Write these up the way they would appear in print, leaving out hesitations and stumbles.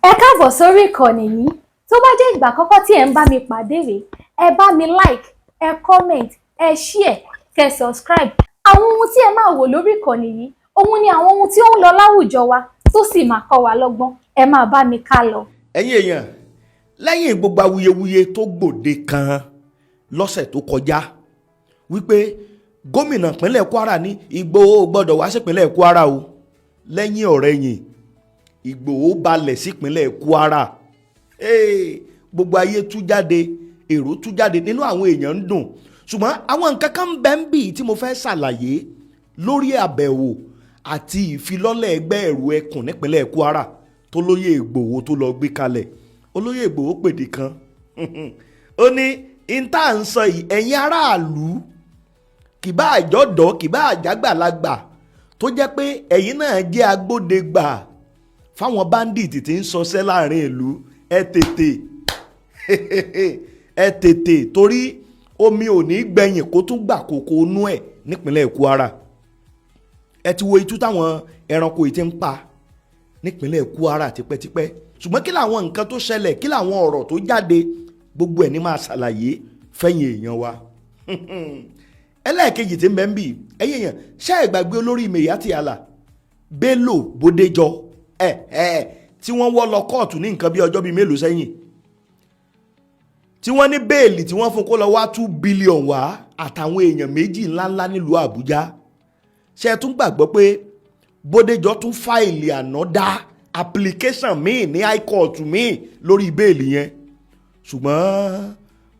Ẹ káàbọ̀ sórí ìkànnì yìí. Tó bá jẹ́ ìgbà àkọ́kọ́ tí ẹ ń bá mi pàdé rèé, ẹ bá mi like, ẹ comment, ẹ share, kẹ́ subscribe. Àwọn ohun tí ẹ máa wò lórí ìkànnì yìí, ohun ni àwọn ohun tí ó ń lọ láwùjọ wa tó sì máa kọ́ wa lọ́gbọ́n. Ẹ máa bá mi ká lọ. Ẹ̀yin èèyàn, lẹ́yìn gbogbo awuyewuye tó gbòde kan lọ́sẹ̀ tó kọjá wípé gómìnà ìpínlẹ̀ Kwara ní Igboho gbọ́dọ̀ wá sípínlẹ̀ Kwara o, lẹ́yìn ọ̀rẹ̀yìn Igboho balẹ̀ sípínlẹ̀ Kwara. Gbogbo ayé tú jáde, èrò tú jáde, nínú àwọn èèyàn ń dùn. Ṣùgbọ́n àwọn nǹkan kan ń bẹ ń bì tí mo fẹ́ ṣàlàyé lórí àbẹ̀wò àti ìfilọ́lẹ̀ ẹgbẹ́ ẹ̀rù ẹkùn nípínlẹ̀ Kwara tó lóyè Igboho tó lọ gbé kalẹ̀. Olóyè Igboho pèdè kan ó ní ìta ń sọ yìí ẹ̀yin aráàlú kìbá àjọ̀dọ̀ kìbá àjàgbàlagbà tó jẹ́ pé ẹ̀yin náà jẹ́ agbódegbà fáwọn báńdíìtì tí ń ṣọṣẹ́ láàrin ìlú, ẹ tètè torí omi ò ní gbẹ̀yìn kó tún gbà kókó inú ẹ̀ nípínlẹ̀ Kwara. Ẹ ti wo itú táwọn ẹranko yìí ti ń pa nípínlẹ̀ Kwara tipẹ́tipẹ́. Ṣùgbọ́n kí làwọn nǹkan tó ṣẹlẹ̀, kí làwọn ọ̀rọ̀ tó jáde, gbogbo ẹ̀ ní máa ṣàlàyé fẹ́yìn èèyàn wa. Ẹlẹ́ẹ̀kejì tí ń bẹ ń bì, ẹ̀yin èèyàn ṣé ẹ gbàgbé olórí Meyati Allah Bello Bódéjọ tí wọ́n wọ́ lọ kóòtù ní nǹkan bí ọjọ́ bíi mélòó sẹ́yìn, tí wọ́n ní bẹ́ẹ̀lì tí wọ́n fún kó lọ wá 2 billion wá àtàwọn èèyàn méjì ńláńlá nílùú Àbújá. Ṣé ẹ tún gbàgbọ́ pé Bódéjọ tún fáìlì ànádá application míì ní high court míì lórí bẹ́ẹ̀lì yẹn? Ṣùgbọ́n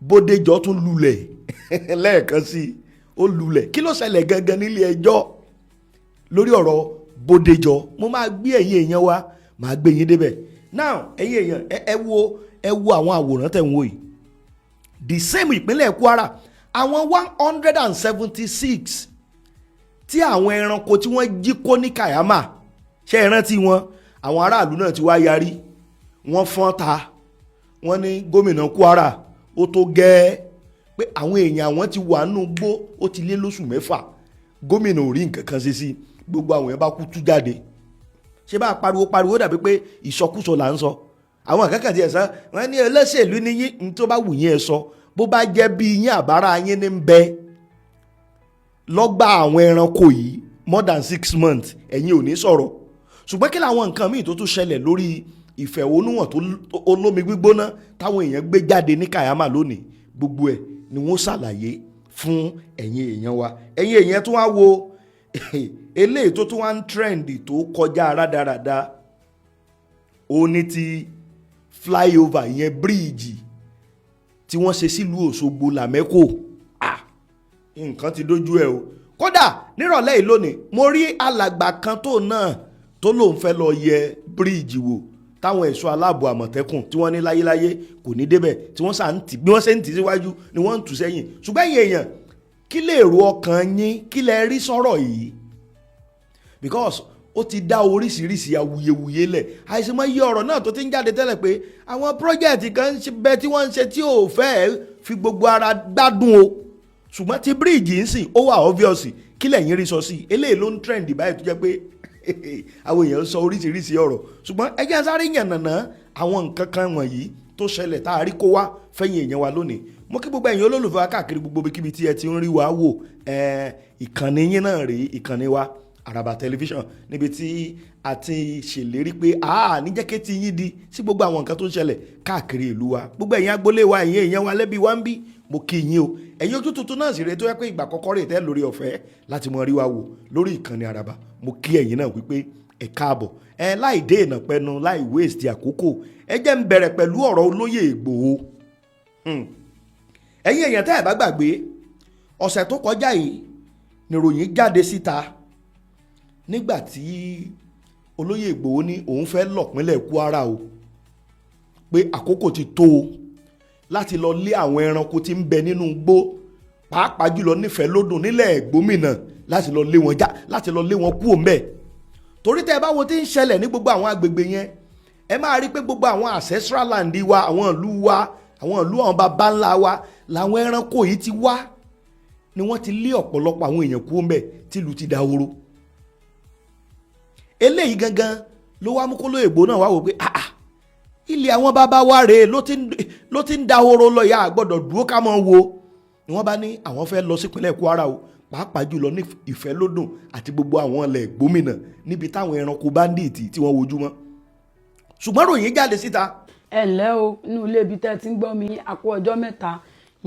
Bódéjọ tún lulẹ̀ lẹ́ẹ̀kan sí i, ó lulẹ̀. Kí ló ṣẹlẹ̀ gangan nílé ẹjọ́ lórí ọ̀rọ̀ Bódéjọ? Mo máa gbé ẹ̀yin èèyàn wa, máa gbé yín débẹ̀. Now ẹ̀yin èèyàn ẹ wo àwọn àwòrán tẹ̀ ń wò yìí. The same ìpínlẹ̀ Kwara, àwọn 176 tí àwọn ẹranko tí wọ́n jí kó ní Kayama, ṣé ẹ rántí wọn? Àwọn aráàlú náà ti wá yarí, wọ́n fọ́n ta, wọ́n ní gómìnà Kwara ó tó gẹ́ pé àwọn èèyàn àwọn ti wà nínú gbó ó ti lé lóṣù 6, gómìnà ò rí nǹkan kan ṣe sí, gbogbo àwọn èèyàn bá kú tú jáde. Ṣé bá pariwo dàbí pé ìsọkúsọ là ń sọ? Àwọn akẹ́kọ̀ọ́ ti ẹ̀ sọ wọ́n ní olóṣèlú ní yín ní tó bá wù yín ẹ sọ, bó bá jẹ́ bí yín àbára yín ní ń bẹ lọ́gbà àwọn ẹranko yìí more than 6 months ẹ̀yin ò ní sọ̀rọ̀. Ṣùgbọ́n kí làwọn nǹkan míì tó tún ṣẹlẹ̀ lórí ìfẹ̀hónúhàn tó olómi gbígbóná táwọn èèyàn gbé jáde ní Kayama lónìí? Gbogbo ẹ̀ ni wọ́n ṣàlàyé fún ẹ̀yin èèyàn wa. Ẹ̀yin èèyàn tún wá wo eléyìí tó tún wá ń trend tó kọjá rádaràda, ó ní ti flyover ìyẹn bíríìjì tí wọ́n ṣe sílùú Òṣogbo Làmẹ́kò. Nǹkan ti dójú ẹ o. Kódà nírọ̀lẹ́ yìí lónìí mo rí alàgbà kan tó náà tó lóun fẹ́ lọ yẹ bíríìjì wò táwọn ẹ̀ṣọ́ aláàbò Àmọ̀tẹ́kùn tí wọ́n ní láyéláyé kò ní débẹ̀, tí wọ́n sá ń tì bí wọ́n ṣe ń tì síwájú ni wọ́n ń tù sẹ́yìn. Ṣùgbọ́n ẹ̀yin èèyàn, kí lè ro ọkàn yín, kí lẹ rí sọ̀rọ̀ yìí? Because ó ti dá oríṣiríṣi awuyewuye lẹ̀. Àìsàn iye ọ̀rọ̀ náà tó ti ń jáde tẹ́lẹ̀ pé àwọn project kan bẹ tí wọ́n ń ṣe tí ò fẹ́ fi gbogbo ara gbádùn o. Ṣùgbọ́n ti bíríìjì ń sìn ó wà obvious. Kí lẹ̀yin rí sọ sí? Eléyìí ló ń trend báyìí tó jẹ́ pé àwọn èèyàn sọ oríṣiríṣi ọ̀rọ̀. Ṣùgbọ́n ẹ jẹ́ sáré yànnàná àwọn nǹkan kan wọ̀nyí tó ṣẹlẹ̀ tá a rí kó wá fẹ́yìn èèyàn wa lónìí. Mo kí gbogbo ẹ̀yin olólùfẹ́ wa káàkiri gbogbo ibikíbi tí ẹ ti ń rí wa wò. Ìkànnì yín náà rí, ìkànnì wa Àràbà tẹlifíṣàn, níbi tí a ti ṣèlérí pé níjẹ́kẹ́ tí yín di sí gbogbo àwọn nǹkan tó ń ṣẹlẹ̀ káàkiri ìlú wa. Gbogbo ẹ̀yin agboolé wa, ẹ̀yin èèyàn wa lẹ́bí wa ń bí, mo kí yín o. Ẹ̀yin ojú tuntun náà sì rèé tó yẹ pé ìgbà kọ́kọ́ rèé tẹ́ lórí ọ̀fẹ́ láti mọ rí wa wò lórí ìkànnì Àràbà. Mo kí ẹ̀yin náà wípé ẹ káàbọ̀. Láì dé ìnà pẹnu, láì waste àkókò, ẹ jẹ́ ń bẹ̀rẹ̀ pẹ̀lú ọ̀rọ̀ olóyè Ìgbòho. Ẹ̀yin èèyàn tẹ́ ẹ bá gbàgbé, ọ̀sẹ̀ tó kọjá yìí nìròyìn jáde síta nígbà tí olóyè Ìgbòho ní òun fẹ́ lọ̀pínlẹ̀ Kwara o, pé àkókò ti tó o láti lọ lé àwọn ẹranko tí ń bẹ nínú igbó, pàápàá jùlọ nífẹ̀ẹ́ lódùn nílẹ̀ Gómìnà, láti lọ lé wọn láti lọ lé wọn kúrò ńbẹ̀. Torí tẹ́ ẹ bá wo tí ń ṣẹlẹ̀ ní gbogbo àwọn agbègbè yẹn, ẹ máa rí pé gbogbo àwọn ancestral land wa, àwọn ìlú àwọn baba ńlá wa làwọn ẹranko yìí ti wá, ni wọ́n ti lé ọ̀pọ̀lọpọ̀ àwọn èèyàn kúrò ńbẹ̀ tìlú ti dahoro. Eléyìí gangan ló wá mú kó lóye Ìgbòho náà wá wò pé ilé àwọn bàbá wa rèé ló ti ń dahoro lọ ìyá àgbọ̀dọ̀ dúró ká mọ́ wo ni wọ́n bá ní àwọn fẹ́ lọ sípínlẹ̀ Kwara o pàápàá jùlọ ní Ìfẹ́lódùn àti gbogbo àwọn ilẹ̀ Gómìnà níbi táwọn ẹranko báńdíìtì tí wọ́n wojú mọ́ ṣùgbọ́n ròyìn jáde síta. ẹ ǹlẹ́ o inú ilé ibi tẹ́ ti ń gbọ́ mi àkó ọjọ́ mẹ́ta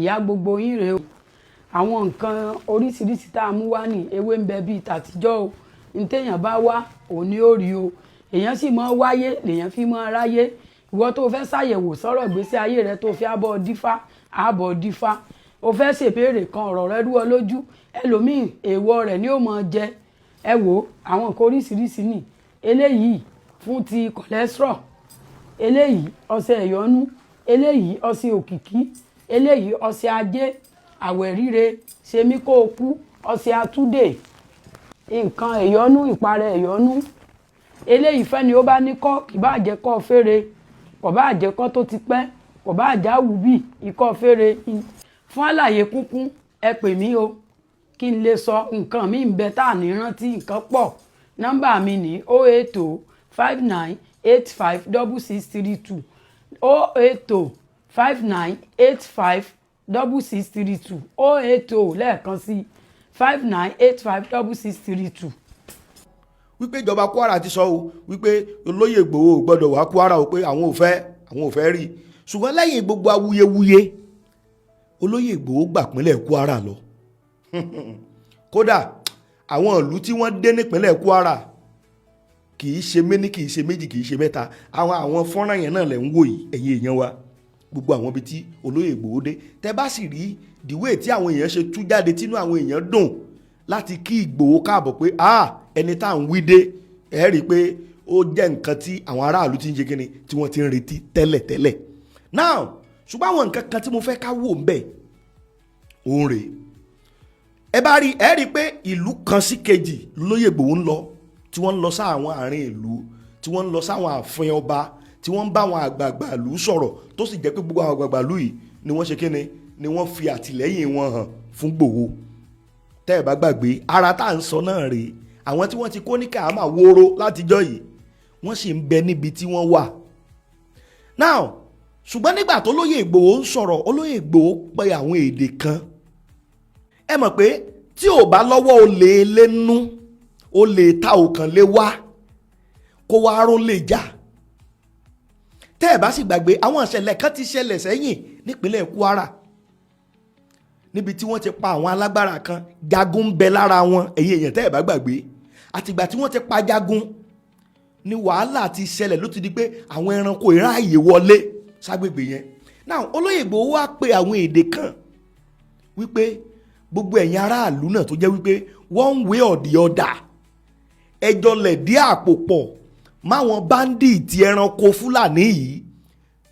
ìyá gbogbo yín rèé o àwọn nǹkan oríṣiríṣi tá a mú wá ní ewé ń bẹ bíi tàtijọ́ o ní téèyàn bá wá òun ni ó rí o èèyàn sì mọ́ wáyé lèèyàn fi mọ́ ráyé ìwọ tó fẹ́ ṣàyẹ̀wò sọ̀rọ̀ ìgbésí ayé rẹ tó fi àbọ̀ dífá o fẹ́ ṣèbéèrè kan ọ̀rọ̀ rẹ rú ọ lójú ẹlòmíì èèwọ̀ rẹ̀ ni ó mọ̀ jẹ ẹ wò àwọn nǹkan oríṣiríṣi ní eléyìí fún ti cholesterol eléyìí ọṣẹ ẹ̀yọ́nú eléyìí ọṣẹ òkìkí eléyìí ọṣẹ ajé àwẹ̀ ríre ṣemí kó o kú ọṣẹ àtúndè nǹkan ẹ̀yọ́nú ìparẹ́ ẹ̀yọ́nú eléyìí fẹ́ni ó bá ní kọ́ kì bá jẹ́ kọ́ fèrè kò bá jẹ́ kọ́ tó ti pẹ́ kò bá já wùbí ikọ́ fèrè fún àlàyé kúnkún ẹ pè mí o kí n lè sọ nǹkan mi ń bẹ tá à ní rántí nǹkan pọ̀ nọ́mbà mi ní 08059856632 08059856632 080 lẹ́ẹ̀kan sí 59856632. wípé ìjọba Kwara ti sọ o wípé olóyè Ìgbòho gbọ́dọ̀ wá Kwara o pé àwọn ò fẹ́ rí ṣùgbọ́n lẹ́yìn gbogbo awuyewuye olóyè Ìgbòho gbàpínlẹ̀ Kwara lọ kódà àwọn ìlú tí wọ́n dé nípínlẹ̀ Kwara kì í ṣe méní kì í ṣe méjì kì í ṣe mẹ́ta àwọn fọ́nrán yẹn náà lẹ̀ ń wò yìí ẹ̀yin èèyàn wa gbogbo àwọn ibi tí olóyè Ìgbòho dé tẹ́ bá sì rí dìwé tí àwọn èèyàn ṣe tú jáde tínú àwọn èèyàn dùn láti kí Ìgbòho káàbọ̀ pé ẹni tá à ń wí dé ẹ rí i pé ó jẹ́ nǹkan tí àwọn aráàlú ti ń ṣe kíni tí wọ́n ti ń retí tẹ́lẹ̀tẹ́lẹ̀ now ṣùgbọ́n àwọn nǹkan kan tí mo fẹ́ ká wò ń bẹ̀ òun rèé ẹ rí i pé ìlú kan sí kejì lóyè Ìgbòho ń lọ tí wọ́n ń lọ sáwọn àárín ìlú tí wọ́n ń lọ sáwọn ààfin ọba tí wọ́n ń bá àwọn àgbààgbà ìlú sọ̀rọ̀ tó sì jẹ́ pé gbogbo àwọn àgbààgbà ìlú yìí ni wọ́n ṣe kíni ni wọ́n fi àtìlẹ́yìn wọn hàn fún Ìgbòho tẹ́ ẹ bá gbàgbé ara tá à ń sọ náà rèé àwọn tí wọ́n ti kó ní kàámà wóró látijọ́ yìí wọ́n sì ń bẹ níbi tí wọ́n wà now ṣùgbọ́n nígbà tó lóyè Ìgbòho ń sọ̀rọ̀ olóyè Ìgbòho pe àwọn èdè kan ẹ mọ̀ pé tí ò bá lọ́wọ́ olè lẹ́nu olè ta òkàn lé wá kó wá ró lè jà tẹ́ ẹ bá sì gbàgbé àwọn ìṣẹ̀lẹ̀ kan ti ṣẹlẹ̀ sẹ́yìn nípínlẹ̀ Kwara níbi tí wọ́n ti pa àwọn alágbára kan jagun ń bẹ lára wọn ẹ̀yin èèyàn tẹ́ ẹ bá gbàgbé àtìgbà tí wọ́n ti pa jagun ni wàhálà ti ṣẹlẹ̀ ló ti di pé àwọn ẹranko ìráàyè wọlé ságbègbè yẹn náà olóyè Ìgbòho wá pe àwọn èdè kan wípé gbogbo ẹ̀yin aráàlú náà tó jẹ́ wípé one way or the other ẹjọ́ lẹ̀dí àpò pọ̀ máwọn báńdíìtì ẹranko Fúlàní yìí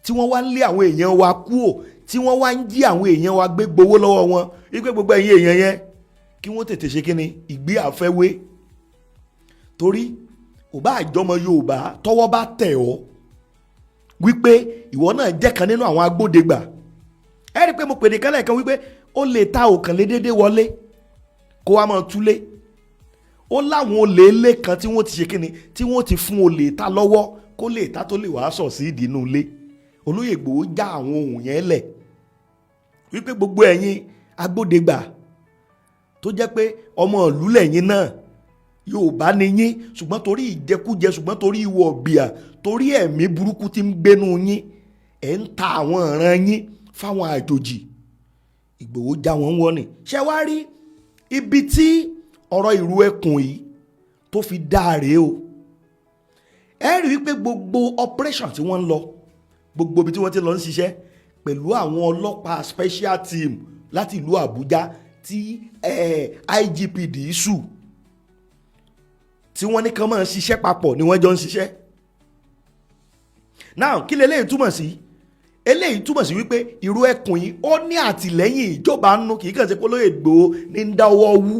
tí wọ́n wá ń lé àwọn èèyàn wa kúò tí wọ́n wá ń jí àwọn èèyàn wa gbé gbowó lọ́wọ́ wọn wípé gbogbo ẹ̀yin èèyàn yẹn kí wọ́n tètè ṣe kíni ìgbé àfẹ́wé torí ò bá àjọmọ Yorùbá tọ́wọ́ bá tẹ̀ ọ́ wípé ìwọ náà jẹ́ kan nínú àwọn agbódegbà ẹ rí i pé mo pèdè kan lẹ́ẹ̀kan wípé ó lè ta òkàn lé déédéé wọlé kó wá máa túlé ó láwọn olè ilé kan tí wọ́n ti ṣe kíni tí wọ́n ti fún olè ta lọ́wọ́ kó lè ta tó lè wàá sọ̀ sí ìdí inú ilé olóyè Ìgbòho já àwọn ohun yẹn lẹ̀ wípé gbogbo ẹ̀yin agbódegbà tó jẹ́ pé ọmọ ìlú lẹ́yìn náà Yorùbá ni yín ṣùgbọ́n torí ìjẹkújẹ ṣùgbọ́n torí ìwọ ọ̀bìà torí ẹ̀mí burúkú tí ń gbénu yín ẹ̀ ń ta àwọn ọ̀ràn yín fáwọn àjòjì Ìgbòho já wọn wọ́n ni ṣé wá rí ibi tí ọ̀rọ̀ ìrú ẹkùn yìí tó fi dáre o ẹ rí wípé gbogbo operation tí wọ́n ń lọ gbogbo ibi tí wọ́n ti lọ ń ṣiṣẹ́ pẹ̀lú àwọn ọlọ́pàá special team láti ìlú Àbújá tí IGP Dìísù tí wọ́n ní kàn máa ṣiṣẹ́ papọ̀ ni wọ́n jọ ń ṣiṣẹ́ now kí leléyìí túmọ̀ sí eléyìí túmọ̀ sí wípé ìrú ẹkùn yìí ó ní àtìlẹ́yìn ìjọba nínú kì í kàn ṣe pé olóyè Ìgbòho ní ń dá ọwọ́ wú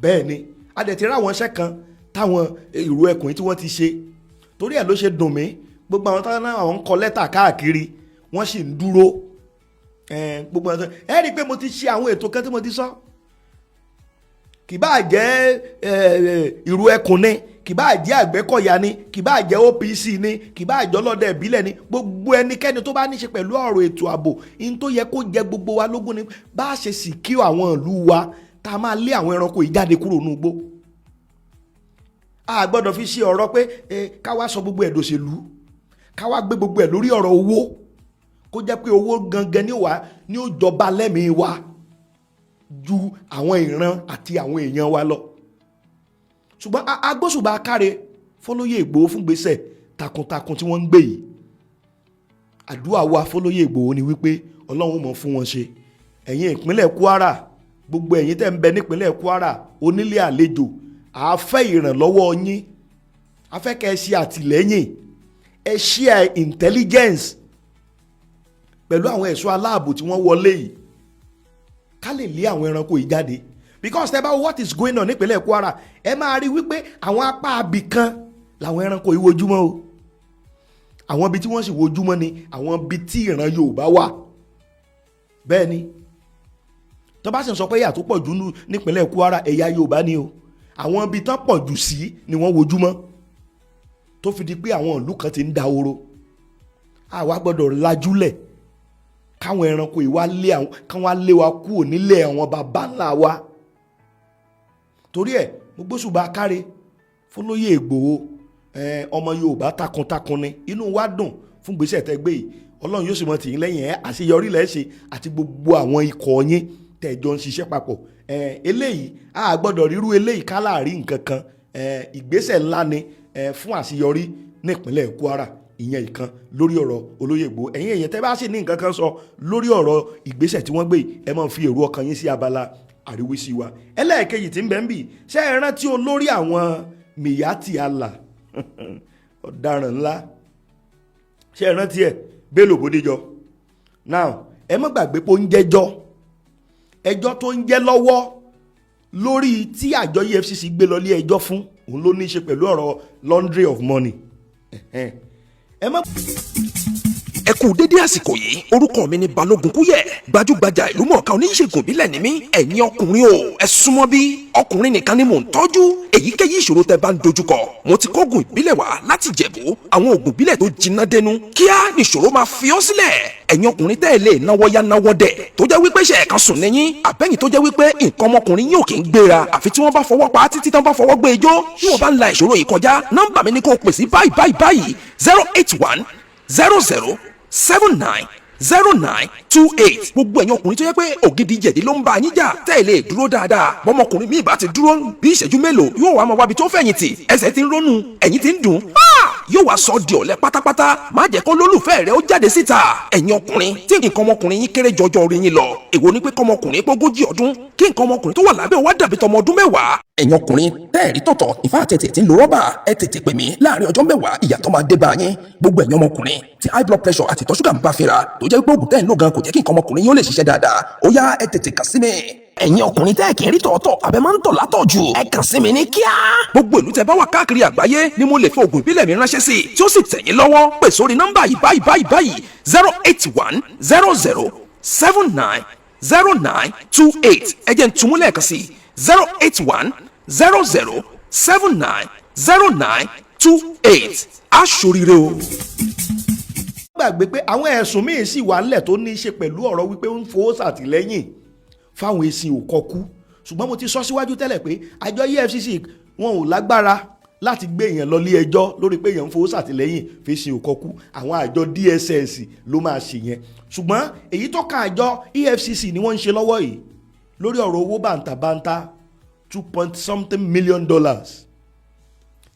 bẹ́ẹ̀ ni a dẹ̀ ti rí àwọn iṣẹ́ kan táwọn ìrú ẹkùn yìí tí wọ́n ti ṣe torí ẹ̀ ló ṣe dùn mí gbogbo àwọn táwọn náà ń kọ lẹ́tà káàkiri wọ́n sì ń dúró gbogbo àwọn ẹ rí i pé mo ti ṣe àwọn ètò kan tí mo ti sọ kì bá jẹ́ ìrù ẹkùn ni, kì bá jẹ́ Àgbẹ̀kọ̀yà ni, kì bá jẹ́ OPC ni, kì bá jẹ́ ọlọ́dẹ ìbílẹ̀ ni, gbogbo ẹnikẹ́ni tó bá ní ṣe pẹ̀lú ọ̀rọ̀ ètò ààbò in tó yẹ kó jẹ gbogbo wa lógún ni bá a ṣe sì kí àwọn ìlú wa tá a máa lé àwọn ẹranko yìí jáde kúrò ní igbó. A gbọ́dọ̀ fi ṣe ọ̀rọ̀ pé ká wá sọ gbogbo ẹ̀ dòṣèlú, ká wá gbé gbogbo ẹ̀ lórí ọ̀rọ̀ owó, kó jẹ́ pé owó gangan ni ó jọba lẹ́mìí wa ju àwọn ìran àti àwọn èèyàn wa lọ. Ṣùgbọ́n agbóṣùbà káre fọlọ́yè Ìgbòho fún gbèsè takuntakun tí wọ́n ń gbé yìí. Àdúrà wa fọlọ́yè Ìgbòho ni wípé Ọlọ́run mọ̀ fún wọn ṣe. Ẹ̀yin ìpínlẹ̀ Kwara, gbogbo ẹ̀yin tẹ́ ń bẹ nípínlẹ̀ Kwara, onílé àlejò, a fẹ́ ìrànlọ́wọ́ yín, a fẹ́ kẹ́ ẹ ṣe àtìlẹ́yìn, ẹ share intelligence pẹ̀lú àwọn ẹ̀ṣọ́ aláàbò tí wọ́n wọlé yìí ká lè lé àwọn ẹranko yìí jáde. Because tẹ́ bá wo what is going on nípínlẹ̀ Kwara, ẹ máa rí wípé àwọn apá abì kan làwọn ẹranko yìí wojúmọ́ o. Àwọn ibi tí wọ́n sì wojúmọ́ ni àwọn ibi tí ìran Yorùbá wà. Bẹ́ẹ̀ ni tó bá sì ń sọ pé ẹ̀yà tó pọ̀ jù nípínlẹ̀ Kwara ẹ̀yà Yorùbá ni o. Àwọn ibi tán pọ̀ jù sí ni wọ́n wojúmọ́ tó fi di pé àwọn ìlú kan ti ń dahoro. Àwa gbọ́dọ̀ lajúlẹ̀ káwọn ẹranko yìí wá lé wa kúrò nílẹ̀ àwọn baba ńlá wa. Torí ẹ̀ mo gbóṣùbà káre fọlọ́yè Ìgbòho, ọmọ Yorùbá takuntakun ni, inú wa dùn fún gbèsè tẹ́gbẹ́ yìí. Ọlọ́run yóò sì mọ tìyín lẹ́yìn àṣeyọrí lẹ́ṣẹ̀ àti gbogbo àwọn ikọ̀ yín tẹ̀jọ ń ṣiṣẹ́ papọ̀. Eléyìí a gbọ́dọ̀ ríru eléyìí ká láàrin nǹkan kan. Ìgbésẹ̀ ńlá ni fún àṣeyọrí nípínlẹ̀ Kwara. Ìyẹn ìkan lórí ọ̀rọ̀ olóyè Ìgbòho. Ẹ̀yin èèyàn tẹ́ bá sì ní nǹkan kan sọ lórí ọ̀rọ̀ ìgbésẹ̀ tí wọ́n gbé, ẹ máa fi èrò ọkàn yín sí abala àríwísí wa. Ẹlẹ́ẹ̀kejì tí ń bẹ ń bì, ṣé ẹ rántí olórí àwọn Miyati Allah ọ̀daràn ńlá, ṣé ẹ rántí ẹ̀ Bello Bódéjọ? Now ẹ má gbàgbé pé ó ń jẹ́jọ́ ẹjọ́ tó ń jẹ́ lọ́wọ́ lórí tí àjọ EFCC gbé lọ ilé ẹjọ́ fún òun ló ní í ṣe pẹ̀lú ọ̀rọ̀ laundry of money. ẹ kú dédé àsìkò yìí, orúkọ mi ni Balógun Kúyẹ̀, gbajúgbajà ìlúmọ̀ọ́ká oníṣègùn ìbílẹ̀ ni mí. Ẹ̀yin ọkùnrin o, ẹ súnmọ́ bí, ọkùnrin nìkan ni mò ń tọ́jú. Èyíkéyìí ìṣòro tẹ́ bá ń dojúkọ, mo ti kógun ìbílẹ̀ wá láti Jẹ̀bú, àwọn òògùn ìbílẹ̀ tó jiná dẹnu, kíá nìṣòro máa fi ọ́ sílẹ̀. Ẹ̀yin ọkùnrin tẹ́ ẹ lè náwó yá náwó dẹ̀, tó jẹ́ wípé ṣe ẹ̀kan sùn lẹ́yìn, àbẹ́yìn tó jẹ́ wípé nǹkan ọmọkùnrin yóò kì í gbéra àfi tí wọ́n bá fọwọ́ pa á títí tán bá fọwọ́ gbé ijó. Bí wọ́n bá ń la ìṣòro yìí kọjá, nọ́mbà mi ni kó o pè sí báyìí 081 00 790928. gbogbo ẹ̀yin ọkùnrin tó yẹ pé ògidì jẹ̀dí ló ń bá yín jà tẹ́ ẹ lè dúró dáadáa. bọ́mọkùnrin mi bá ti dúró bí ìṣẹ́jú mélòó yóò wá máa wábi tó fẹ̀yìntì, ẹsẹ̀ ti ń rónú, ẹ̀yìn ti ń dùn, yóò wá sọ di ọ̀lẹ pátápátá. má jẹ́ kó lólùfẹ́ rẹ ó jáde síta. ẹ̀yin ọkùnrin tí nǹkan ọmọkùnrin yín kéré jọjọ orí yín lọ, èwo ni pé kọ́mọkùnrin pógójì ọdún kí nǹkan ọmọkùnrin tó wà lábẹ́ wá dàbí tọmọ ọdún mẹ́wàá. ẹ̀yin ọkùnrin tẹ́ẹ̀rí tọ̀tọ̀ ìfá àtẹ̀tẹ̀ tí ń lo rọ́bà, ẹ tètè pè mí láàrin ọjọ́ mẹ́wàá, ìyàtọ̀ máa dé bá yín. gbogbo ẹ̀yin ọmọkùnrin tí high blood pressure àti ìtọ̀ ṣúgà ń bá fínra, tó jẹ́ pé oògùn tẹ́ ń lò gan kò jẹ́ kí nǹkan ọmọkùnrin yóò lè ṣiṣẹ́ dáadáa, ó yá ẹ tètè kàn sí mi. ẹ̀yin ọkùnrin tẹ́ kì í rí tọ̀ọ̀tọ̀ àbẹ́ máa ń tọ̀ látọ̀jù, ẹ kàn sí mi ní kíá. gbogbo ìlú tẹ́ bá wà káàkiri àgbáyé ni mo lè fi oògùn ìbílẹ̀ mi ránṣẹ́ sí, tí ó sì tẹ̀ yín lọ́wọ́. pè sórí nọ́mbà yìí báyìí 081 00 790928. ẹ jẹ́ n tún mú lẹ́ẹ̀kan sí 081 00 790928. aṣoríire o. Gbàgbé pé àwọn ẹ̀sùn míì sì wà nílẹ̀ tó ní í ṣe pẹ̀lú ọ̀rọ̀ wípé ń fowó ṣàtìlẹ́yìn fáwọn èsì òkọkú. ṣùgbọ́n mo ti sọ síwájú tẹ́lẹ̀ pé àjọ EFCC wọn ò lágbára láti gbé èèyàn lọ ilé ẹjọ́ lórí pé èèyàn ń fowó ṣàtìlẹ́yìn fèsì òkọkú. àwọn àjọ DSS ló máa ṣe yẹn. ṣùgbọ́n èyí tó kan àjọ EFCC ni wọ́n ń ṣe lọ́wọ́ yìí lórí ọ̀rọ̀ owó bàǹtàbàǹtà $2 million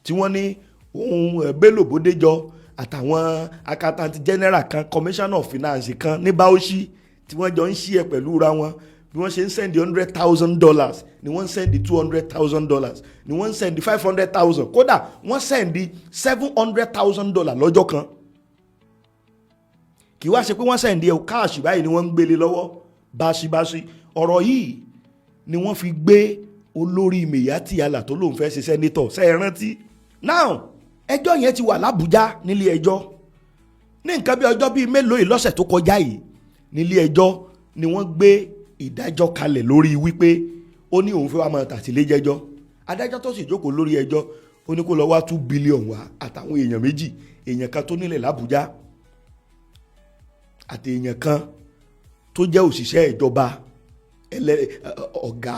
tí wọ́n ní ohun Bello Bódéjọ àtàwọn accountant general kan, commissioner of finance kan ní Bauchi tí wọ́n jọ ń ṣí ẹ pẹ̀lú ra wọn. bí wọ́n ṣe ń sẹ́ndì $100,000 ni wọ́n ń sẹ́ndì $200,000 ni wọ́n ń sẹ́ndì $500,000, kódà wọ́n sẹ́ndì $700,000 lọ́jọ́ kan. kì í wá ṣe pé wọ́n sẹ́ndì ẹ̀ káàṣì báyìí ni wọ́n ń gbélé lọ́wọ́ báṣibáṣi. ọ̀rọ̀ yìí ni wọ́n fi gbé olórí Miyati Allah tó lóun fẹ́ ṣe sẹ́nétọ̀, ṣe é rántí. now ẹjọ́ yẹn ti wà l'Àbújá nílé ẹjọ́ ní nǹkan bí ọjọ́ bíi mélòó yìí lọ́sẹ̀ tó kọjá yìí. nílé ẹjọ́ ni wọ́n gbé ìdájọ́ kalẹ̀ lórí wípé ó ní òun fẹ́ wá máa tàtílé jẹ́jọ́ adájọ́ tó sì jókòó lórí ẹjọ́ ó ní kó lọ wá 2 billion wá àtàwọn èèyàn méjì, èèyàn kan tó nílẹ̀ l'Àbújá àti èèyàn kan tó jẹ́ òṣìṣẹ́ ìjọba ọ̀gá.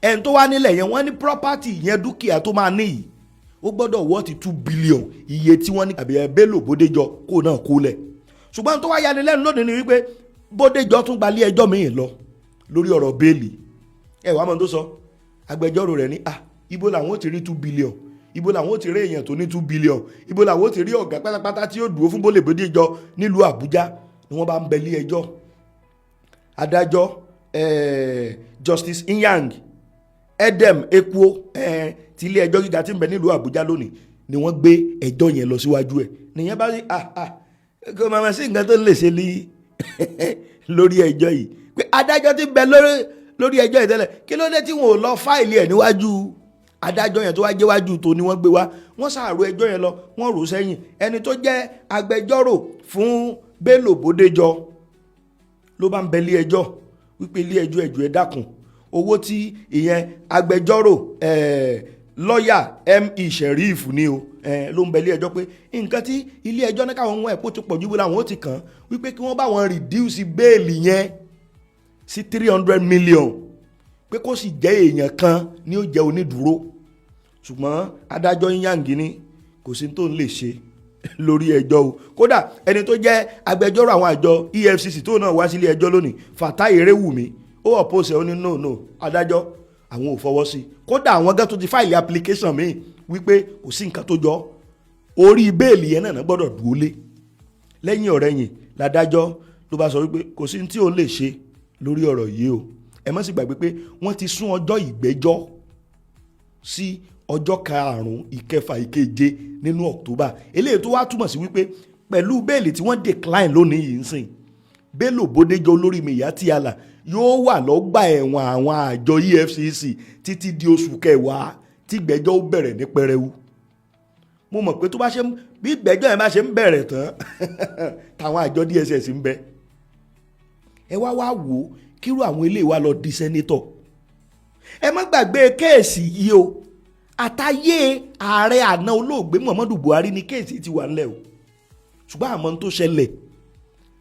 ẹni tó wá nílẹ̀ yẹn wọ́n ní property yẹn dúkìá tó máa ní yìí ó gbọ́dọ̀ wọ́ọ̀tì 2 billion iye tí wọ́n ní àbí Bello Bódéjọ kó náà kó lẹ̀. ṣùgbọ́n tó wá yani lẹ́nu lónìí ni wípé Bódéjọ tún gbalé ẹjọ́ míì lọ lórí ọ̀rọ̀ bẹ́ẹ̀lì. wàá mọ̀ tó sọ agbẹjọ́rò rẹ̀ ní ibo làwọn ó ti rí 2 billion, ibo làwọn ó ti rí èèyàn tó ní 2 billion, ibo làwọn ó ti rí ọ̀gá pátápátá tí yóò dúró fún Bello Bódéjọ nílùú Àbújá ni wọ́n bá ń bẹ̀lé ẹjọ́. adájọ́ Justice Inyang Edem Ekwo ti ilé ẹjọ́ gíga tí ń bẹ nílùú Àbújá lónìí ni wọ́n gbé ẹjọ́ yẹn lọ síwájú ẹ̀. nìyẹn bá rí kò máa sí nǹkan tó lè ṣe lórí ẹjọ́ yìí pé adájọ́ ti bẹ lórí ẹjọ́ yìí tẹ́lẹ̀ kí ló dé tí wọn ò lọ fáìlì ẹ̀ níwájú adájọ́ yẹn tó wá jẹ́ wájú tó ni wọ́n gbé wá. wọ́n ṣàrò ẹjọ́ yẹn lọ wọ́n rò sẹ́yìn. ẹni tó jẹ́ agbẹjọ́rò fún Bello Bódéjọ ló bá ń bẹ ilé ẹjọ́ wípé ilé ẹjọ́ ẹjọ́ ẹ dákun owó tí ìyẹn agbẹjọ́rò lọ́ọ̀yà M.E. Sheriff ni o ló ń bẹ ilé ẹjọ́ pé nǹkan tí ilé ẹjọ́ ní káwọn ẹ̀pọ̀ tó pọ̀ jù bó làwọn ó ti kàn wípé kí wọ́n bá wọn reduce bẹ́ẹ̀lì yẹn sí 300 million pé kó sì jẹ́ èèyàn kan ni ó jẹ́ onídùúró. ṣùgbọ́n adájọ́ Inyang ní kò sí tó ń lè ṣe lórí ẹjọ́ o. kódà ẹni tó jẹ́ agbẹjọ́rò àwọn àjọ EFCC tó náà wá sílé ẹjọ́ lónìí Fatai Erewumi ó ọ̀pọ̀sẹ̀ ó ní no adájọ́ àwọn ò fọwọ́ sí. kódà àwọn gẹ́gẹ́ tó ti fáìlì application míì wípé kò sí nǹkan tó jọ orí bẹ́ẹ̀lì yẹn náà gbọ́dọ̀ dúró lé. lẹ́yìn ọ̀rẹ́yìn ládájọ́ ló bá sọ wípé kò sí tí ó lè ṣe lórí ọ̀rọ̀ yìí o. ẹ má sì gbàgbé pé wọ́n ti sún ọjọ́ ìgbẹ́jọ́ sí ọjọ́ 5, 6, 7 nínú October. eléyìí tó wá túmọ̀ sí wípé pẹ̀lú bẹ́ẹ̀lì tí wọ́n decline lónìí yìí ń sìn Bello Bódéjọ olórí Miyetti Allah yóò wà lọ́gbà ẹ̀wọ̀n àwọn àjọ EFCC títí di oṣù kẹwàá tí ìgbẹ́jọ́ ó bẹ̀rẹ̀ ní pẹrẹwu. mo mọ̀ pé tó bá ṣe bí ìgbẹ́jọ́ yẹn bá ṣe ń bẹ̀rẹ̀ tán táwọn àjọ DSS ń bẹ. ẹ wá wò ó kírú àwọn eléyìí wá lọ di sẹ́nétọ̀. ẹ má gbàgbé kéèsì yìí o àtàyé ààrẹ àná olóògbé Muhammadu Buhari ni kéèsì ti wà ńlẹ̀ o. ṣùgbọ́n àmọ́ tó ṣẹlẹ̀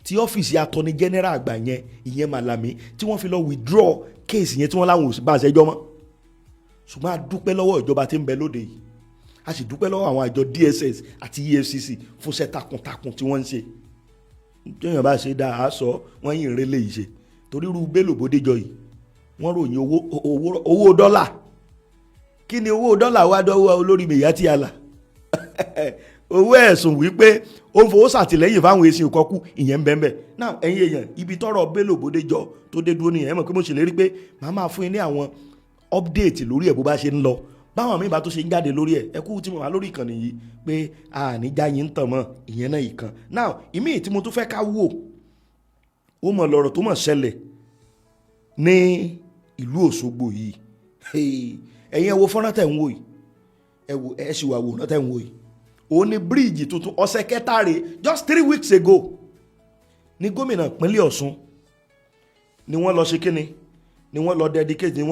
tí ọ́fíìsì attorney general àgbà yẹn ìyẹn Malami tí wọ́n fi lọ withdraw kéèsì yẹn tí wọ́n láwọn ò bá ṣẹjọ́ mọ́. ṣùgbọ́n a dúpẹ́ lọ́wọ́ ìjọba tí ń bẹ lóde yìí a sì dúpẹ́ lọ́wọ́ àwọn àjọ DSS àti EFCC fúnṣẹ́ takuntakun tí wọ́n ń ṣe. téèyàn bá ṣe dáa á sọ wọ́n yìn rélé yìí ṣe torí irú Bello Bódéjọ yìí wọ́n ròyìn owó dọ́là. kí ni owó dọ́là wá dọ́wọ́ olórí Miyetti Allah owó ẹ̀sùn wípé ó ń fowó ṣàtìlẹ́yìn fáwọn èsì òkọ́kù ìyẹn ń bẹ́ẹ̀ náà. ẹ̀yin èèyàn ibi tọ́rọ̀ Bello Bódéjọ tó dé dúró nìyẹn. ẹ mọ̀ pé mo ṣèlérí pé màá máa fún yín ní àwọn update lórí ẹ̀ bó bá ṣe ń lọ báwọn míì bá tó ṣe ń jáde lórí ẹ̀ ẹ kú tí mo wà lórí ìkànnì yìí pé àníjà yín ń tàn mọ́ ìyẹn náà ìkan. now ìmíì tí mo tún fẹ́ ká wò ó mọ̀ lọ́rọ̀ tó mọ̀ ṣẹlẹ̀ ní ìlú Òṣogbo yìí. ẹ̀yin ẹ wo fọ́nrán tẹ̀ ń wò yìí ẹ sì wà wòrán tẹ̀ ń wò yìí. òun ni bíríìjì tuntun ọ̀sẹ̀ kẹta rẹ̀ just 3 weeks ago ní gómìnà ìpínlẹ̀ Ọ̀ṣun ni wọ́n lọ ṣe kíni ni wọ́n lọ dedicate ni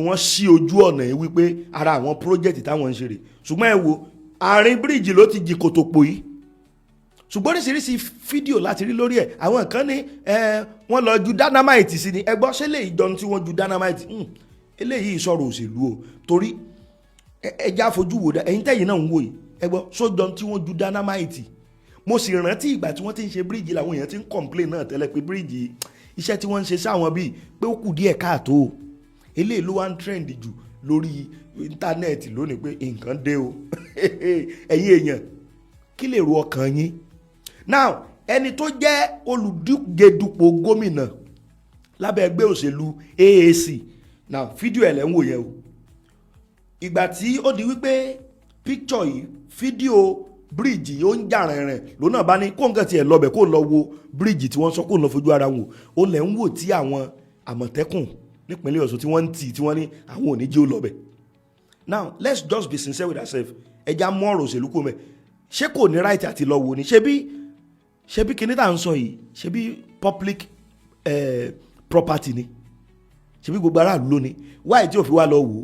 wọ́n ṣí ojú ọ̀nà yìí wípé ara àwọn project táwọn ń ṣe rè. ṣùgbọ́n ẹ wo àárín bíríìjì ló ti jì kòtòpò yìí. ṣùgbọ́n oríṣiríṣi fídíò láti rí lórí ẹ̀ àwọn kan ní wọ́n lọ ju dynamite sí ni ẹ gbọ́ ṣé lè jọ tí wọ́n ju dynamite eléyìí sọ̀rọ̀ òṣèlú o torí ẹja fojú wò dá ẹ̀yin tẹ̀yìn náà ń wò yìí ẹ gbọ́ sójọ tí wọ́n ju dynamite. mo sì rántí ìgbà tí wọ́n ti ń ṣe bíríìjì làwọn èèyàn ti ń complain náà tẹ́lẹ̀ pé bíríìjì iṣẹ́ tí wọ́n ń ṣe sáwọn bíi pé ó kù díẹ̀ káàtó eléyìí ló wá ń trend jù lórí íńtánẹ́ẹ̀tì lónìí pé nǹkan dé o ẹ̀yin èèyàn kí lè ro ọkàn yín. now ẹni tó jẹ́ olùdíje dupò gómìnà lábẹ́ ẹgbẹ́ òṣèlú AAC now fídíò ẹ̀ lẹ́ ń wò yẹn o. ìgbà tí ó di wípé picture yìí fídíò bíríìjì ó ń jà rìnrìn lónà bá ní kó nǹkan tiẹ̀ lọ́bẹ̀ kó lọ wo bíríìjì tí wọ́n sọ kó lọ fojú ara wọn ó lẹ̀ ń wò tí àwọn àmọ̀tẹ́kùn nípínlẹ̀ Ọ̀ṣun tí wọ́n ń tì tí wọ́n ní àwọn ò ní jẹ́ ó lọ́bẹ̀. now let's just be sincere with ourselves ẹja mú ọ̀rọ̀ òṣèlú kó mẹ́ ṣé kò ní right àti lọ wò ni ṣebí kíní tá à ń sọ yìí ṣebí public property ni ṣebí gbogbo aráàlú lónìí wáyé tí ò fi wá lọ wò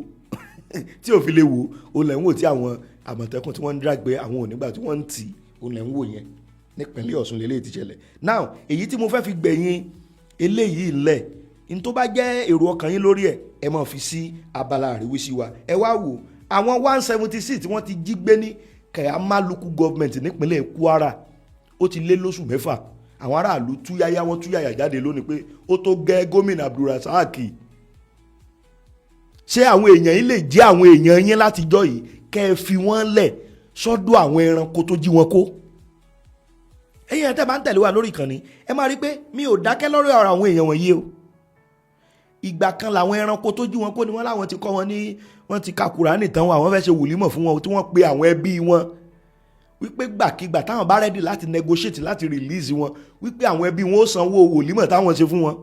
tí ò fi lè wò ó lẹ̀ ń wò tí àwọn àmọ̀tẹ́kùn tí wọ́n ń drag pé àwọn ò nígbà tí wọ́n ń tì ó lẹ̀ ń wò yẹn nípínlẹ̀ Ọ̀ṣun lélẹ́yìí ti ṣẹlẹ̀. now èyí tí mo fẹ́ fi gbẹ̀yìn eléyìí lẹ̀ n tó bá jẹ́ èrò ọkàn yín lórí ẹ̀ ẹ máa fi sí abala àríwísí wa ẹ wá wò àwọn 176 tí wọ́n ti jí gbé ní Kayama local government nípínlẹ̀ Kwara ó ti lé lóṣù mẹ́fà àwọn aráàlú túyáyá wọn túyáyá jáde lónìí pé ó tó gẹ́ gómìnà Abdulrasaq ṣé àwọn èèyàn yìí lè jẹ́ àwọn èèyàn yín látijọ́ yìí kẹ́ ẹ fi wọ́n lẹ̀ sọ́dọ̀ àwọn ẹranko tó jí wọn kó. ẹ̀yin ẹ̀ tẹ́ bá ń tẹ̀lé wa lórí ìkànnì ẹ máa rí pé mi ò dákẹ́ lórí ọ̀rọ̀ àwọn èèyàn wọ̀nyí o. ìgbà kan làwọn ẹranko tó jí wọn kó ni wọ́n láwọn ti kọ́ wọn ní wọ́n ti ka Kùránì tán wọn àwọn fẹ́ ṣe wùlímọ̀ fún wọn tí wọ́n pe àwọn ẹbí wọn wípé gbàkigbà táwọn bá rẹ́dì láti negotiate láti release wọn wípé àwọn ẹbí wọn ó sanwó wòlímọ̀ táwọn ṣe fún wọn.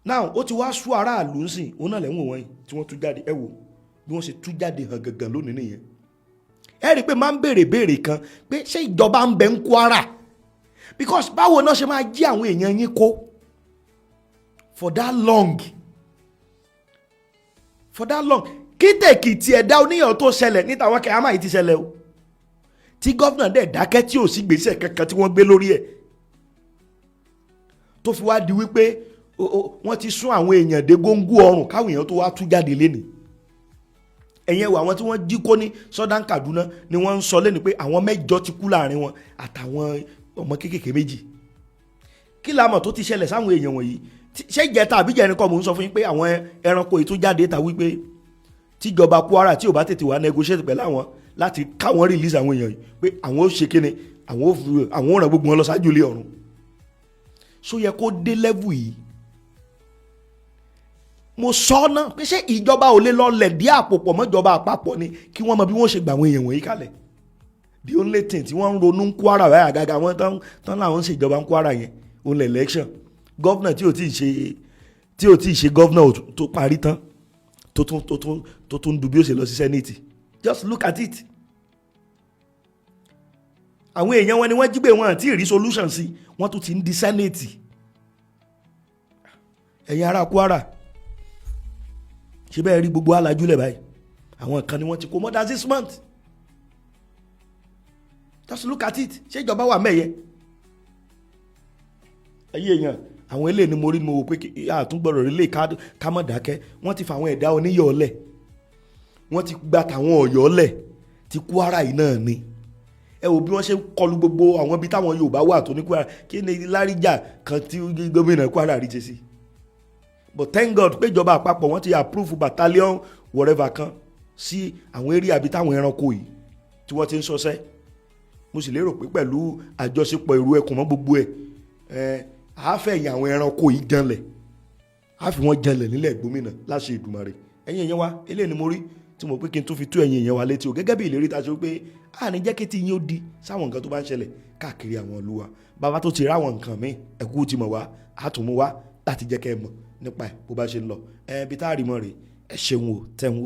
now ó ti wá sú aráàlú sìn òun náà lẹ́wọ̀n wọ̀nyí tí wọ́n tú jáde ẹ wò bí wọ́n ṣe tú jáde hàn gangan lónìí nìyẹn. ẹ rí i pé máa ń béèrè kan pé ṣé ìjọba ń bẹ ń Kwara because báwo náà ṣe máa jí àwọn èèyàn yín kó for that long kí tèkìtì ẹ̀dá oníyàn tó ṣẹlẹ̀ níta àwọn Kayama yìí ti ṣẹlẹ̀ o tí gọ́vnà dẹ̀ dákẹ́ tí ò sí gbèsè kankan tí wọ́n gbé lórí ẹ̀ tó fi wá di wípé wọ́n ti sún àwọn èèyàn dé góńgó ọrùn káwọn èèyàn tó wá tú jáde lénìí. ẹ̀yẹn wo àwọn tí wọ́n jí kó ní Southern Kaduna ni wọ́n ń sọ lẹ́nu pé àwọn 8 ti kú láàrin wọn àtàwọn ọmọ kéékèèké 2. kí la mọ̀ tó ti ṣẹlẹ̀ sáwọn èèyàn wọ̀nyí ṣé ìjẹta àbí ìjẹrin kọ́ mò ń sọ fún yín pé àwọn ẹranko yìí tó jáde ta wípé tíjọba Kwara tí ò bá tètè wá negotiate pẹ̀lú àwọn láti káwọn release àwọn èèyàn yìí pé àwọn ó ṣe kíni àwọn ó ràn gbogbo wọn lọ sáájú ilé ọ̀run. so yẹ kó dé level yìí mo sọ náà pé ṣé ìjọba ò lè lọ lẹ̀ dí àpò pọ̀ mọ́jọba àpapọ̀ ni kí wọ́n mọ bí wọ́n ṣe gbà àwọn èèyàn wọ̀nyí kalẹ̀. the only thing tí wọ́n ń ronú ń Kwara báyà àgàgà wọn tán láwọn ń ṣe ìjọba ń Kwara yẹn òun lẹ̀ election gọ́vnà tí ò tí ì ṣe gọ́vnà tó parí tán tó tún du bí ó ṣe lọ sí sẹ́nẹ̀tì just look at it. àwọn èèyàn wọn ni wọ́n jí gbé wọn àti ìrí solution sí wọ́n tún ti ń di sẹ́nẹ̀tì. ẹ̀yin ará Kwara ṣe bẹ́ẹ̀ rí gbogbo alájúlẹ̀ báyìí àwọn kan ni wọ́n ti kó more than 6 months just look at it ṣé ìjọba wà mẹ́yẹ. ẹ̀yin èèyàn àwọn ilé ni mo rí mo wò pé àtúngbọ̀rọ̀ rí lè ká mọ̀ dákẹ́ wọ́n ti fa àwọn ẹ̀dá oníyọ̀ ọ̀lẹ̀ wọ́n ti gba tàwọn Ọ̀yọ́ ọ̀lẹ̀ ti Kwara yìí náà ni. ẹ wò bí wọ́n ṣe ń kọlu gbogbo àwọn ibi táwọn Yorùbá wà tó ní Kwara kí ni láríjà kan tí gómìnà Kwara rí ṣe sí. but thank God pé ìjọba àpapọ̀ wọ́n ti approve battalion whatever kan sí àwọn area àbí táwọn ẹranko yìí tí wọ́n ti ń ṣọṣẹ́. mo sì lérò pé pẹ̀lú àjọṣepọ̀ ìrú ẹkùn mọ́ gbogbo ẹ̀ àáfẹ̀yìn àwọn ẹranko yìí janlẹ̀ àfi wọ́n janlẹ̀ nílẹ̀ gómìnà láṣẹ Èdùmàrè. ẹ̀yin èèyàn wa eléyìí ni mo rí tí mo pé kí n tún fi tó ẹ̀yin èèyàn wa létí o gẹ́gẹ́ bí ìlérí ta ṣe pé àní jẹ́ kí tí yín ó di sáwọn nǹkan tó bá ń ṣẹlẹ̀ káàkiri àwọn ìlú wa bàbá tó ti ráwọn nǹkan míì ẹ̀kú ti mọ̀ wá àtúnmú wá láti jẹ́ kẹ́ ẹ mọ̀ nípa ẹ̀ bó bá ṣe ń lọ bí tá a rí mọ́ rè ẹ ṣeun o tẹ̀ ń wò.